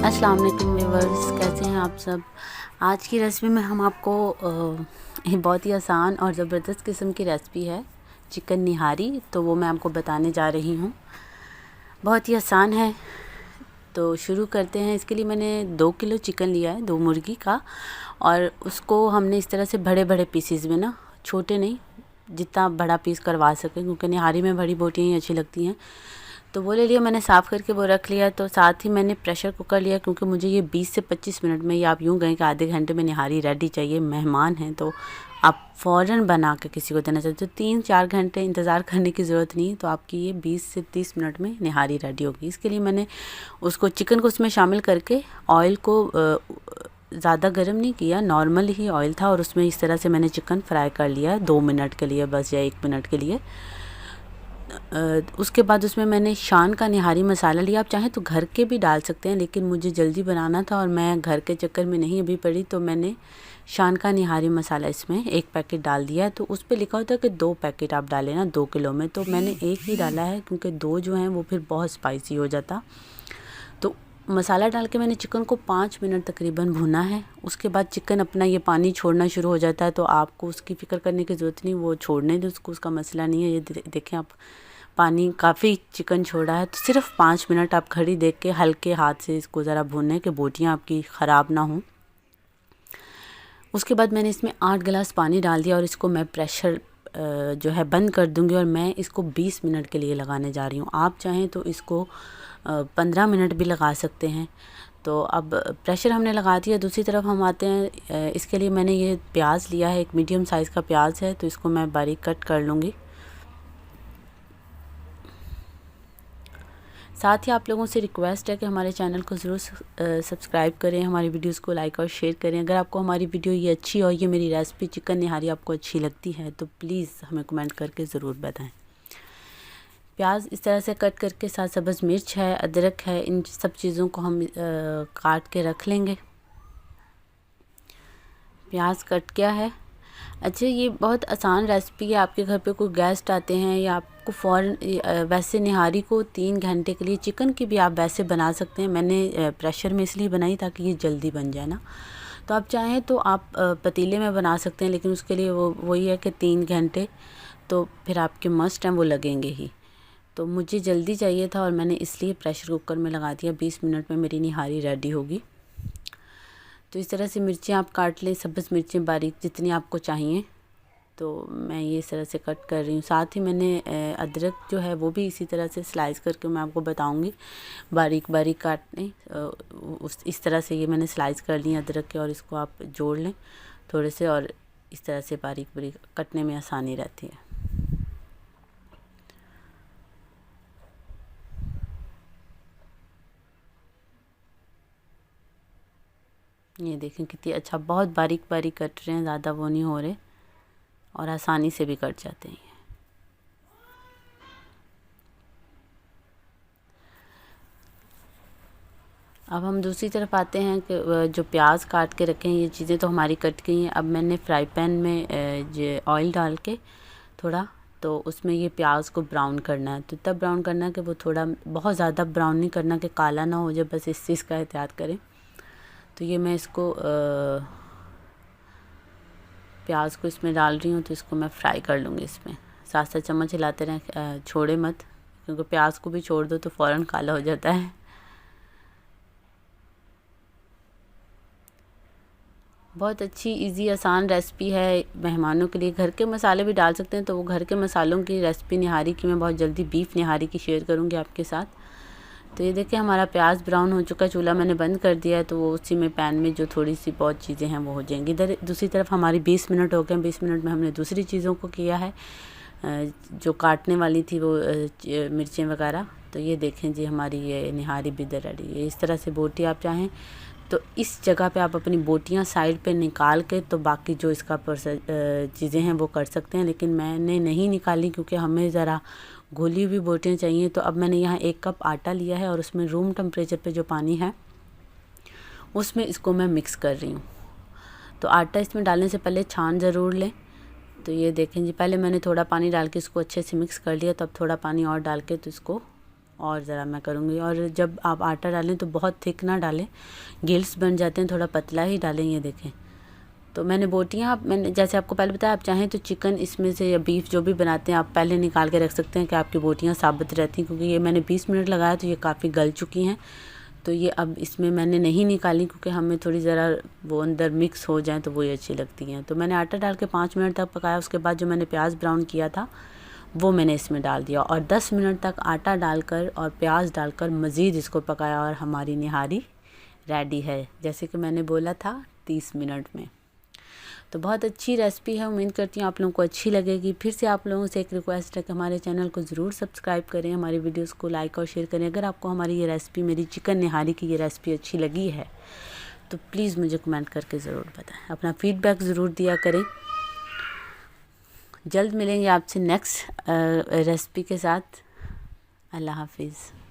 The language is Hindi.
अस्सलाम वालेकुम व्यूअर्स, कैसे हैं आप सब। आज की रेसिपी में हम आपको बहुत ही आसान और ज़बरदस्त किस्म की रेसिपी है चिकन निहारी, तो वो मैं आपको बताने जा रही हूँ। बहुत ही आसान है, तो शुरू करते हैं। इसके लिए मैंने 2 किलो चिकन लिया है, 2 मुर्गी का, और उसको हमने इस तरह से बड़े बड़े पीसीज में ना, छोटे नहीं, जितना बड़ा पीस करवा सकें, क्योंकि निहारी में बड़ी बोटियाँ ही अच्छी लगती हैं। तो वो ले लिया मैंने, साफ़ करके वो रख लिया। तो साथ ही मैंने प्रेशर कुकर लिया, क्योंकि मुझे ये 20 से 25 मिनट में, या आप यूँ कहें कि आधे घंटे में निहारी रेडी चाहिए। मेहमान हैं तो आप फ़ौरन बना के किसी को देना चाहते हो, तो 3-4 घंटे इंतज़ार करने की ज़रूरत नहीं है। तो आपकी ये 20 से 30 मिनट में निहारी रेडी होगी। इसके लिए मैंने उसको, चिकन को उसमें शामिल करके ऑयल को ज़्यादा गर्म नहीं किया, नॉर्मल ही ऑयल था, और उसमें इस तरह से मैंने चिकन फ्राई कर लिया 2 मिनट के लिए बस, या 1 मिनट के लिए। उसके बाद उसमें मैंने शान का निहारी मसाला लिया। आप चाहें तो घर के भी डाल सकते हैं, लेकिन मुझे जल्दी बनाना था और मैं घर के चक्कर में नहीं अभी पड़ी, तो मैंने शान का निहारी मसाला इसमें 1 पैकेट डाल दिया। तो उस पे लिखा होता है कि 2 पैकेट आप डालें ना 2 किलो में, तो मैंने 1 ही डाला है, क्योंकि 2 जो हैं वो फिर बहुत स्पाइसी हो जाता। तो मसाला डाल के मैंने चिकन को 5 मिनट तकरीबन भुना है। उसके बाद चिकन अपना ये पानी छोड़ना शुरू हो जाता है, तो आपको उसकी फ़िक्र करने की ज़रूरत नहीं, वो छोड़ने दो उसको, उसका मसला नहीं है। ये देखें आप, पानी काफ़ी चिकन छोड़ा है। तो सिर्फ 5 मिनट आप खड़ी देख के हल्के हाथ से इसको ज़रा भूनने कि बोटियाँ आपकी ख़राब ना हों। उसके बाद मैंने इसमें 8 गिलास पानी डाल दिया, और इसको मैं प्रेशर जो है बंद कर दूंगी, और मैं इसको 20 मिनट के लिए लगाने जा रही हूँ। आप चाहें तो इसको 15 मिनट भी लगा सकते हैं। तो अब प्रेशर हमने लगा दिया। दूसरी तरफ हम आते हैं। इसके लिए मैंने ये प्याज लिया है, एक मीडियम साइज़ का प्याज है, तो इसको मैं बारीक कट कर लूँगी। साथ ही आप लोगों से रिक्वेस्ट है कि हमारे चैनल को ज़रूर सब्सक्राइब करें, हमारी वीडियोस को लाइक और शेयर करें। अगर आपको हमारी वीडियो ये अच्छी और ये मेरी रेसिपी चिकन निहारी आपको अच्छी लगती है, तो प्लीज़ हमें कमेंट करके ज़रूर बताएं। प्याज इस तरह से कट करके, साथ सब्ज़ मिर्च है, अदरक है, इन सब चीज़ों को हम काट के रख लेंगे। प्याज कट गया है। अच्छा, ये बहुत आसान रेसिपी है। आपके घर पे कोई गेस्ट आते हैं, या आपको फ़ौरन, वैसे निहारी को 3 घंटे के लिए, चिकन की भी आप वैसे बना सकते हैं। मैंने प्रेशर में इसलिए बनाई ताकि ये जल्दी बन जाए ना। तो आप चाहें तो आप पतीले में बना सकते हैं, लेकिन उसके लिए वही है कि 3 घंटे तो फिर आपके मस्ट हैं वो लगेंगे ही। तो मुझे जल्दी चाहिए था, और मैंने इसलिए प्रेशर कुकर में लगा दिया। 20 मिनट में मेरी निहारी रेडी होगी। तो इस तरह से मिर्चें आप काट लें, सब्ज़ मिर्चें बारीक जितनी आपको चाहिए। तो मैं ये इस तरह से कट कर रही हूँ। साथ ही मैंने अदरक जो है वो भी इसी तरह से स्लाइस करके मैं आपको बताऊँगी, बारीक बारीक काटने। इस तरह से ये मैंने स्लाइस कर ली अदरक के, और इसको आप जोड़ लें थोड़े से, और इस तरह से बारीक बारीक कटने में आसानी रहती है। ये देखें कितनी अच्छा, बहुत बारीक बारीक कट रहे हैं, ज़्यादा वो नहीं हो रहे, और आसानी से भी कट जाते हैं। अब हम दूसरी तरफ आते हैं कि जो प्याज काट के रखे हैं, ये चीज़ें तो हमारी कट गई हैं। अब मैंने फ्राई पैन में जो ऑयल डाल के थोड़ा, तो उसमें ये प्याज को ब्राउन करना है। तो तब ब्राउन करना है कि वो थोड़ा, बहुत ज़्यादा ब्राउन नहीं करना कि काला ना हो जाए, बस इस चीज़ का एहतियात करें। तो ये मैं इसको प्याज को इसमें डाल रही हूँ, तो इसको मैं फ्राई कर लूँगी। इसमें साथ साथ चम्मच हिलाते रहें, छोड़े मत, क्योंकि प्याज को भी छोड़ दो तो फ़ौरन काला हो जाता है। बहुत अच्छी इजी आसान रेसिपी है मेहमानों के लिए। घर के मसाले भी डाल सकते हैं, तो वो घर के मसालों की रेसिपी निहारी की मैं बहुत जल्दी बीफ निहारी की शेयर करूँगी आपके साथ। तो ये देखिए हमारा प्याज ब्राउन हो चुका है, चूल्हा मैंने बंद कर दिया है। तो वो उसी में पैन में जो थोड़ी सी बहुत चीज़ें हैं वो हो जाएंगी। इधर दूसरी तरफ हमारी 20 मिनट हो गए। 20 मिनट में हमने दूसरी चीज़ों को किया है, जो काटने वाली थी वो मिर्चें वगैरह। तो ये देखें जी, हमारी ये निहारी भी रेडी है। इस तरह से बोटी आप चाहें तो इस जगह पे आप अपनी बोटियां साइड पे निकाल के, तो बाकी जो इसका चीज़ें हैं वो कर सकते हैं, लेकिन मैंने नहीं निकाली क्योंकि हमें ज़रा घोली हुई बोटियां चाहिए। तो अब मैंने यहाँ 1 कप आटा लिया है, और उसमें रूम टेम्परेचर पे जो पानी है उसमें इसको मैं मिक्स कर रही हूँ। तो आटा इसमें डालने से पहले छान ज़रूर लें। तो ये देखें जी, पहले मैंने थोड़ा पानी डाल के इसको अच्छे से मिक्स कर लिया, तब थोड़ा पानी और डाल के तो इसको और ज़रा मैं करूँगी। और जब आप आटा डालें तो बहुत थिक ना डालें, गिल्स बन जाते हैं, थोड़ा पतला ही डालें। ये देखें, तो मैंने बोटियाँ, मैंने जैसे आपको पहले बताया, आप चाहें तो चिकन इसमें से या बीफ जो भी बनाते हैं आप पहले निकाल के रख सकते हैं कि आपकी बोटियाँ साबुत रहती हैं, क्योंकि ये मैंने 20 मिनट लगाया तो ये काफ़ी गल चुकी हैं। तो ये अब इसमें मैंने नहीं निकाली, क्योंकि हमें थोड़ी ज़रा वो अंदर मिक्स हो जाए तो वही अच्छी लगती हैं। तो मैंने आटा डाल के 5 मिनट तक पकाया। उसके बाद जो मैंने प्याज ब्राउन किया था वो मैंने इसमें डाल दिया, और 10 मिनट तक आटा डालकर और प्याज डालकर मज़ीद इसको पकाया, और हमारी निहारी रेडी है, जैसे कि मैंने बोला था 30 मिनट में। तो बहुत अच्छी रेसिपी है, उम्मीद करती हूँ आप लोगों को अच्छी लगेगी। फिर से आप लोगों से एक रिक्वेस्ट है कि हमारे चैनल को ज़रूर सब्सक्राइब करें, हमारी वीडियोस को लाइक और शेयर करें। अगर आपको हमारी ये रेसिपी, मेरी चिकन निहारी की ये रेसिपी अच्छी लगी है तो प्लीज़ मुझे कमेंट करके ज़रूर बताएं, अपना फीडबैक ज़रूर दिया करें। जल्द मिलेंगे आपसे नेक्स्ट रेसिपी के साथ। अल्लाह हाफिज़।